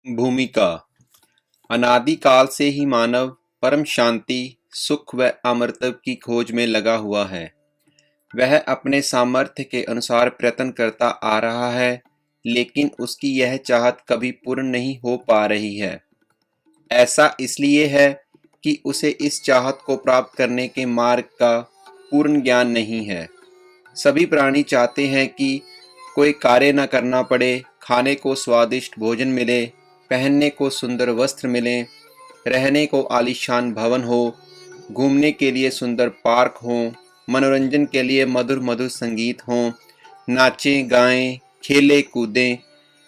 भूमिका। अनादिकाल से ही मानव परम शांति, सुख व अमरत्व की खोज में लगा हुआ है। वह अपने सामर्थ्य के अनुसार प्रयत्न करता आ रहा है, लेकिन उसकी यह चाहत कभी पूर्ण नहीं हो पा रही है। ऐसा इसलिए है कि उसे इस चाहत को प्राप्त करने के मार्ग का पूर्ण ज्ञान नहीं है। सभी प्राणी चाहते हैं कि कोई कार्य न करना पड़े, खाने को स्वादिष्ट भोजन मिले, पहनने को सुंदर वस्त्र मिलें, रहने को आलीशान भवन हो, घूमने के लिए सुंदर पार्क हों, मनोरंजन के लिए मधुर मधुर संगीत हों, नाचें गाएं, खेलें कूदें,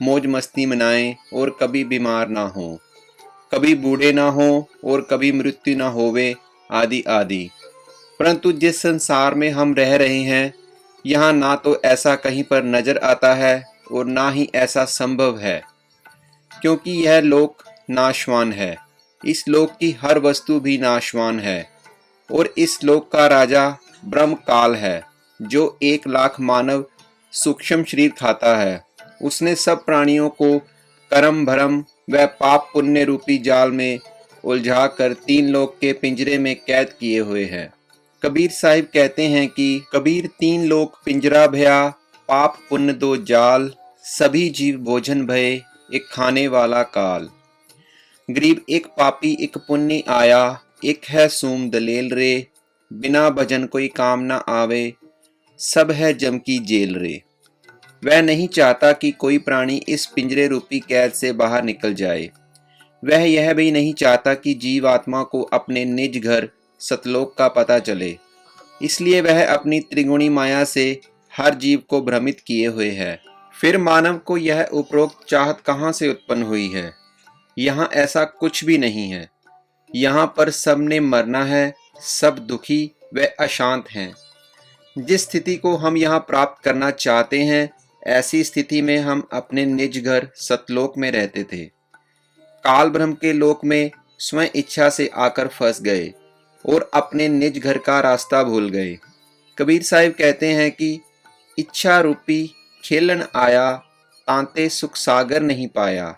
मौज मस्ती मनाएं और कभी बीमार ना हों, कभी बूढ़े ना हों और कभी मृत्यु ना होवे, आदि आदि। परंतु जिस संसार में हम रह रहे हैं, यहाँ ना तो ऐसा कहीं पर नजर आता है और ना ही ऐसा संभव है, क्योंकि यह लोक नाशवान है। इस लोक की हर वस्तु भी नाशवान है और इस लोक का राजा ब्रह्म काल है, जो 1 लाख मानव सूक्ष्म शरीर खाता है। उसने सब प्राणियों को कर्म भरम व पाप पुण्य रूपी जाल में उलझा कर 3 लोक के पिंजरे में कैद किए हुए है। कबीर साहिब कहते हैं कि कबीर 3 लोक पिंजरा भया, पाप पुण्य 2 जाल, सभी जीव भोजन भये, एक खाने वाला काल। गरीब एक पापी एक पुण्य आया, एक है सूम दलेल रे, बिना भजन कोई काम ना आवे, सब है जम की जेल रे। वह नहीं चाहता कि कोई प्राणी इस पिंजरे रूपी कैद से बाहर निकल जाए। वह यह भी नहीं चाहता कि जीवात्मा को अपने निज घर सतलोक का पता चले। इसलिए वह अपनी त्रिगुणी माया से हर जीव को भ्रमित किए हुए है। फिर मानव को यह उपरोक्त चाहत कहाँ से उत्पन्न हुई है? यहाँ ऐसा कुछ भी नहीं है। यहाँ पर सब ने मरना है, सब दुखी व अशांत हैं। जिस स्थिति को हम यहाँ प्राप्त करना चाहते हैं, ऐसी स्थिति में हम अपने निज घर सतलोक में रहते थे। काल ब्रह्म के लोक में स्वयं इच्छा से आकर फंस गए और अपने निज घर का रास्ता भूल गए। कबीर साहिब कहते हैं कि इच्छा रूपी खेलन आया, तांते सुख सागर नहीं पाया।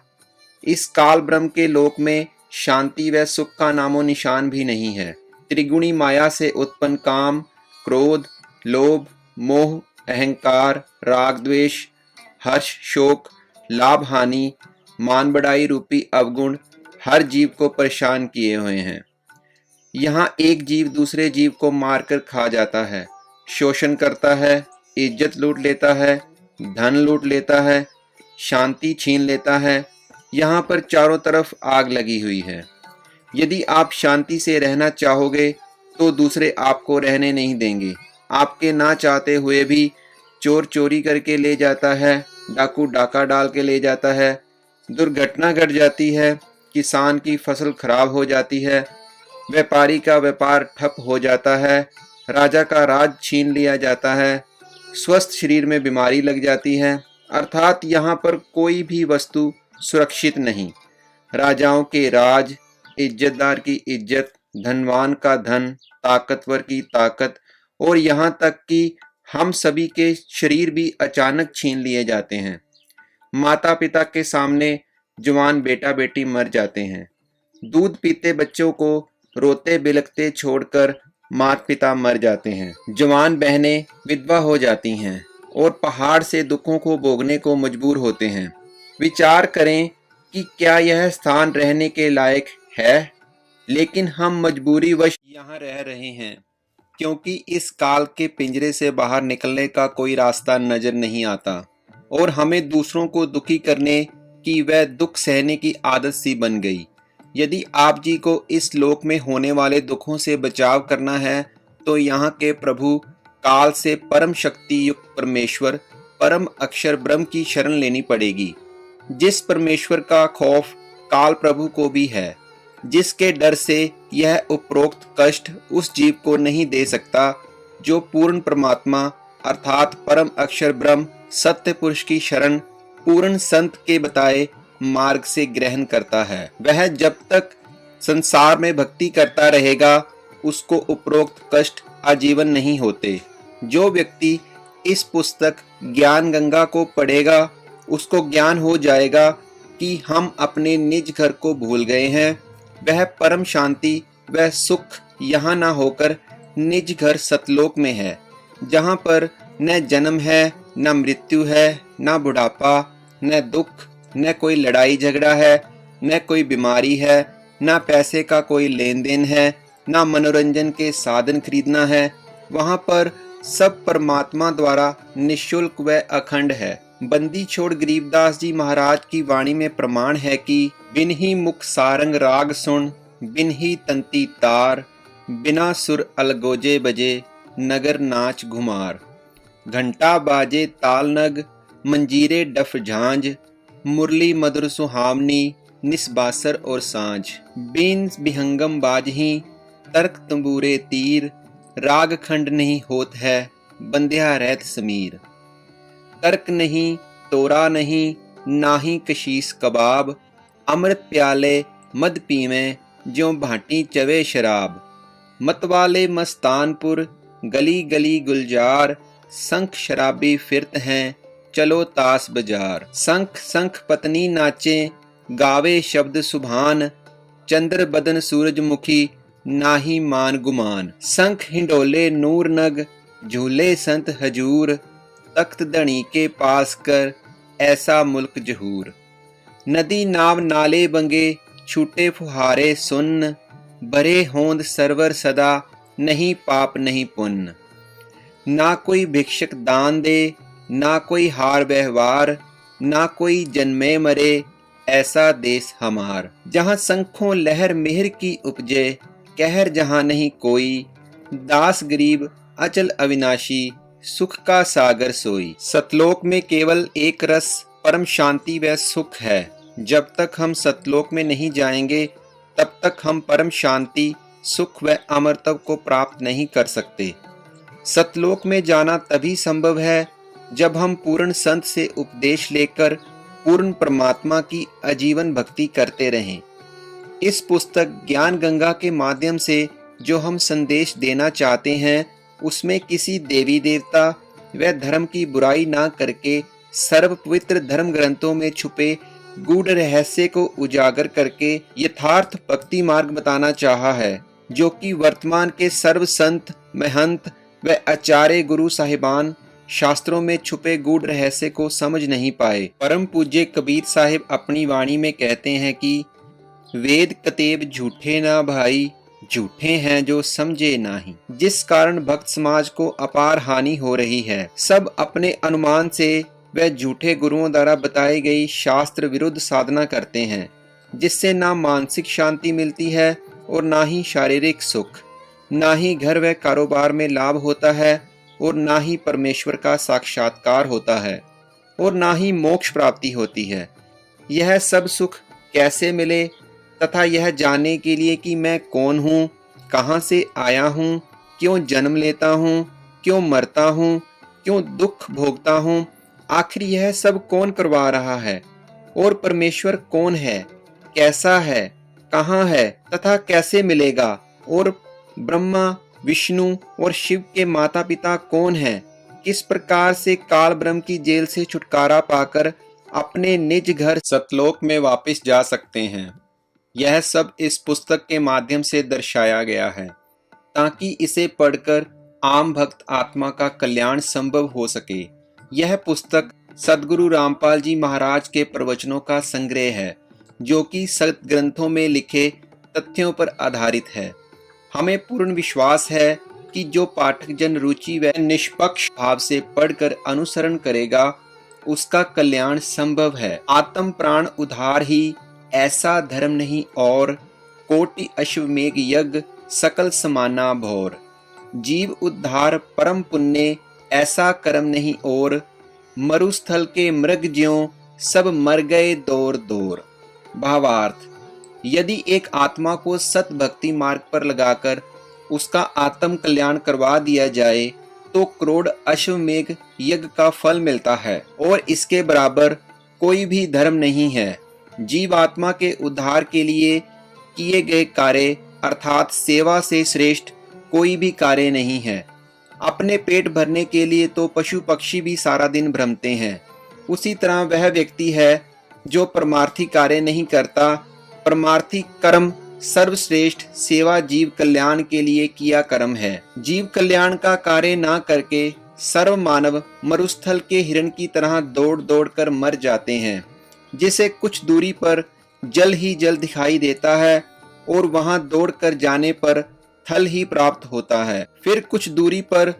इस काल ब्रह्म के लोक में शांति व सुख का नामो निशान भी नहीं है। त्रिगुणी माया से उत्पन्न काम, क्रोध, लोभ, मोह, अहंकार, राग द्वेष, हर्ष शोक, लाभ हानि, मान बढ़ाई रूपी अवगुण हर जीव को परेशान किए हुए हैं। यहाँ एक जीव दूसरे जीव को मारकर खा जाता है, शोषण करता है, इज्जत लूट लेता है, धन लूट लेता है, शांति छीन लेता है। यहाँ पर चारों तरफ आग लगी हुई है। यदि आप शांति से रहना चाहोगे तो दूसरे आपको रहने नहीं देंगे। आपके ना चाहते हुए भी चोर चोरी करके ले जाता है, डाकू डाका डाल के ले जाता है, दुर्घटना घट जाती है, किसान की फसल खराब हो जाती है, व्यापारी का व्यापार ठप हो जाता है, राजा का राज छीन लिया जाता है, स्वस्थ शरीर में बीमारी लग जाती है। अर्थात यहाँ पर कोई भी वस्तु सुरक्षित नहीं। राजाओं के राज, इज्जतदार की इज्जत, धनवान का धन, ताकतवर की ताकत और यहाँ तक कि हम सभी के शरीर भी अचानक छीन लिए जाते हैं। माता पिता के सामने जवान बेटा बेटी मर जाते हैं। दूध पीते बच्चों को रोते बिलखते छोड़कर माता पिता मर जाते हैं। जवान बहनें विधवा हो जाती हैं और पहाड़ से दुखों को भोगने को मजबूर होते हैं। विचार करें कि क्या यह स्थान रहने के लायक है? लेकिन हम मजबूरीवश यहाँ रह रहे हैं, क्योंकि इस काल के पिंजरे से बाहर निकलने का कोई रास्ता नजर नहीं आता और हमें दूसरों को दुखी करने की वह दुख सहने की आदत सी बन गई। यदि आप जी को इस लोक में होने वाले दुखों से बचाव करना है तो यहाँ के प्रभु काल से परम शक्ति युक्त परमेश्वर परम अक्षर ब्रह्म की शरण लेनी पड़ेगी। जिस परमेश्वर का खौफ काल प्रभु को भी है, जिसके डर से यह उपरोक्त कष्ट उस जीव को नहीं दे सकता, जो पूर्ण परमात्मा अर्थात परम अक्षर ब्रह्म सत्य पुरुष की शरण पूर्ण संत के बताए मार्ग से ग्रहण करता है। वह जब तक संसार में भक्ति करता रहेगा, उसको उपरोक्त कष्ट आजीवन नहीं होते। जो व्यक्ति इस पुस्तक ज्ञान गंगा को पढ़ेगा, उसको ज्ञान हो जाएगा कि हम अपने निज घर को भूल गए हैं। वह परम शांति व सुख यहाँ न होकर निज घर सतलोक में है, जहाँ पर न जन्म है, न मृत्यु है, न बुढ़ापा, न दुख, न कोई लड़ाई झगड़ा है, न कोई बीमारी है, न पैसे का कोई लेन देन है, न मनोरंजन के साधन खरीदना है। वहाँ पर सब परमात्मा द्वारा निःशुल्क व अखंड है। बंदी छोड़ गरीबदास जी महाराज की वाणी में प्रमाण है कि बिन ही मुख सारंग राग सुन, बिन ही तंती तार, बिना सुर अलगोजे बजे, नगर नाच घुमार। घंटा बाजे ताल नग, मंजीरे डफ झांझ, मुरली मधुर सुहावनी, निस्बासर और सांझ। बीन बिहंगम बाजही, तर्क तंबूरे तीर, राग खंड नहीं होत है, बंध्या रहत समीर। तर्क नहीं, तोरा नहीं, नाही कशीस कबाब, अमृत प्याले मद पीवें, ज्यों भाटी चवे शराब। मतवाले मस्तानपुर, गली गली गुलजार, संख शराबी फिरत हैं, चलो तास बाजार। संख संख पत्नी नाचे, गावे शब्द सुभान, चंद्र बदन सूरजमुखी, नाही मान गुमान। संख हिंडोले नूर नग, झूले संत हजूर, तख्त धनी के पास कर, ऐसा मुल्क जहूर। नदी नाव नाले बंगे, छूटे फुहारे सुन्न, भरे होंद सरवर सदा, नहीं पाप नहीं पुण्य। ना कोई भिक्षक दान दे, ना कोई हार व्यवहार, ना कोई जन्मे मरे, ऐसा देश हमार। जहाँ संखों लहर मेहर की उपजे, कहर जहाँ नहीं कोई, दास गरीब अचल अविनाशी, सुख का सागर सोई। सतलोक में केवल एक रस परम शांति व सुख है। जब तक हम सतलोक में नहीं जाएंगे तब तक हम परम शांति, सुख व अमरत्व को प्राप्त नहीं कर सकते। सतलोक में जाना तभी संभव है जब हम पूर्ण संत से उपदेश लेकर पूर्ण परमात्मा की आजीवन भक्ति करते रहें। इस पुस्तक ज्ञान गंगा के माध्यम से जो हम संदेश देना चाहते हैं, उसमें किसी देवी देवता व धर्म की बुराई ना करके सर्व पवित्र धर्म ग्रंथों में छुपे गूढ़ रहस्य को उजागर करके यथार्थ भक्ति मार्ग बताना चाहा है, जो कि वर्तमान के सर्व संत, महंत व आचार्य गुरु साहिबान शास्त्रों में छुपे गूढ़ रहस्य को समझ नहीं पाए। परम पूज्य कबीर साहिब अपनी वाणी में कहते हैं कि वेद कतेब झूठे ना भाई, झूठे हैं जो समझे नाही। जिस कारण भक्त समाज को अपार हानि हो रही है। सब अपने अनुमान से व झूठे गुरुओं द्वारा बताई गई शास्त्र विरुद्ध साधना करते हैं, जिससे ना मानसिक शांति मिलती है और ना ही शारीरिक सुख, ना ही घर व कारोबार में लाभ होता है और ना ही परमेश्वर का साक्षात्कार होता है और ना ही मोक्ष प्राप्ति होती है। यह सब सुख कैसे मिले तथा यह जानने के लिए कि मैं कौन हूँ, कहाँ से आया हूँ, क्यों जन्म लेता हूँ, क्यों मरता हूँ, क्यों दुख भोगता हूँ, आखिर यह सब कौन करवा रहा है और परमेश्वर कौन है, कैसा है, कहाँ है तथा कैसे मिलेगा, और ब्रह्मा विष्णु और शिव के माता पिता कौन हैं, किस प्रकार से काल ब्रह्म की जेल से छुटकारा पाकर अपने निज घर सतलोक में वापस जा सकते हैं। यह सब इस पुस्तक के माध्यम से दर्शाया गया है, ताकि इसे पढ़कर आम भक्त आत्मा का कल्याण संभव हो सके। यह पुस्तक सद्गुरु रामपाल जी महाराज के प्रवचनों का संग्रह है, जो कि सत ग्रंथों में लिखे तथ्यों पर आधारित है। हमें पूर्ण विश्वास है कि जो पाठक जन रुचि व निष्पक्ष भाव से पढ़कर अनुसरण करेगा, उसका कल्याण संभव है। आत्म प्राण उद्धार ही ऐसा धर्म नहीं और, कोटि अश्वमेघ यज्ञ सकल समाना भोर। जीव उद्धार परम पुण्य ऐसा कर्म नहीं और, मरुस्थल के मृग ज्यों सब मर गए दौर दौर। भावार्थ, यदि एक आत्मा को सत भक्ति मार्ग पर लगाकर उसका आत्म कल्याण करवा दिया जाए तो करोड़ अश्वमेघ यज्ञ का फल मिलता है और इसके बराबर कोई भी धर्म नहीं है। जीवात्मा के उद्धार के लिए किए गए कार्य अर्थात सेवा से श्रेष्ठ कोई भी कार्य नहीं है। अपने पेट भरने के लिए तो पशु पक्षी भी सारा दिन भ्रमते हैं, उसी तरह वह व्यक्ति है जो परमार्थी कार्य नहीं करता। परमार्थी कर्म सर्वश्रेष्ठ सेवा जीव कल्याण के लिए किया कर्म है। जीव कल्याण का कार्य ना करके सर्व मानव मरुस्थल के हिरण की तरह दौड़ दौड़ कर मर जाते हैं, जिसे कुछ दूरी पर जल ही जल दिखाई देता है और वहां दौड़ कर जाने पर थल ही प्राप्त होता है। फिर कुछ दूरी पर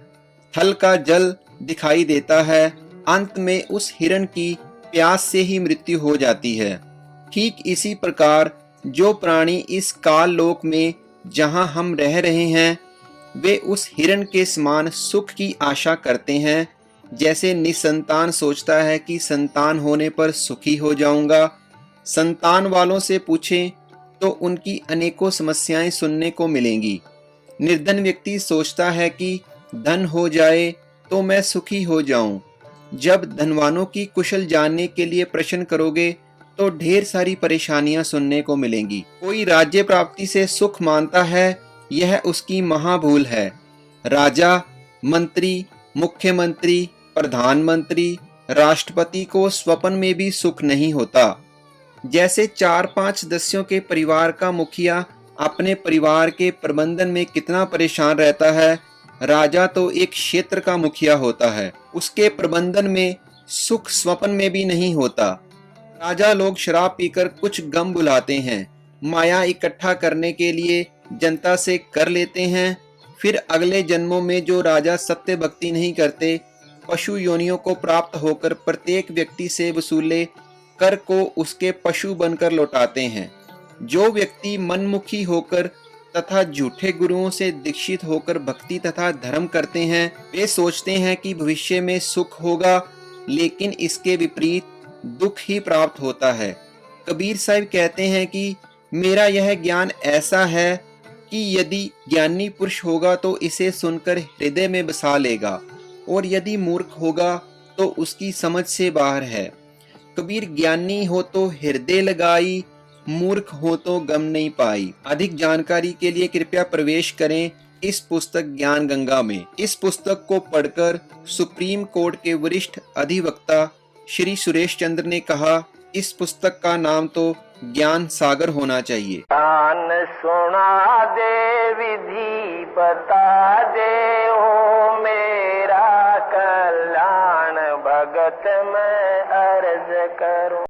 थल का जल दिखाई देता है, अंत में उस हिरण की प्यास से ही मृत्यु हो जाती है। ठीक इसी प्रकार जो प्राणी इस काल लोक में जहां हम रह रहे हैं, वे उस हिरण के समान सुख की आशा करते हैं। जैसे निसंतान सोचता है कि संतान होने पर सुखी हो जाऊंगा। संतान वालों से पूछें तो उनकी अनेकों समस्याएं सुनने को मिलेंगी। निर्धन व्यक्ति सोचता है कि धन हो जाए तो मैं सुखी हो जाऊं। जब धनवानों की कुशल जानने के लिए प्रश्न करोगे तो ढेर सारी परेशानियां सुनने को मिलेंगी। कोई राज्य प्राप्ति से सुख मानता है, यह उसकी महाभूल है। राजा, मंत्री, मुख्यमंत्री, प्रधानमंत्री, राष्ट्रपति को स्वप्न में भी सुख नहीं होता। जैसे 4-5 सदस्यों के परिवार का मुखिया अपने परिवार के प्रबंधन में कितना परेशान रहता है, राजा तो एक क्षेत्र का मुखिया होता है, उसके प्रबंधन में सुख स्वप्न में भी नहीं होता। राजा लोग शराब पीकर कुछ गम बुलाते हैं, माया इकट्ठा करने के लिए जनता से कर लेते हैं। फिर अगले जन्मों में जो राजा सत्य भक्ति नहीं करते, पशु योनियों को प्राप्त होकर प्रत्येक व्यक्ति से वसूले कर को उसके पशु बनकर लौटाते हैं। जो व्यक्ति मनमुखी होकर तथा झूठे गुरुओं से दीक्षित होकर भक्ति तथा धर्म करते हैं, वे सोचते हैं कि भविष्य में सुख होगा, लेकिन इसके विपरीत दुख ही प्राप्त होता है। कबीर साहब कहते हैं कि मेरा यह ज्ञान ऐसा है कि यदि ज्ञानी पुरुष होगा तो इसे सुनकर हृदय में बसा लेगा, और यदि मूर्ख होगा तो उसकी समझ से बाहर है। कबीर ज्ञानी हो तो हृदय लगाई, मूर्ख हो तो गम नहीं पाई। अधिक जानकारी के लिए कृपया प्रवेश करें इस पुस्तक ज्ञान गंगा में। इस पुस्तक को पढ़कर सुप्रीम कोर्ट के वरिष्ठ अधिवक्ता श्री सुरेश चंद्र ने कहा, इस पुस्तक का नाम तो ज्ञान सागर होना चाहिए। कान सुना दे, विधि बता दे, ओ मेरा कल्याण भगत में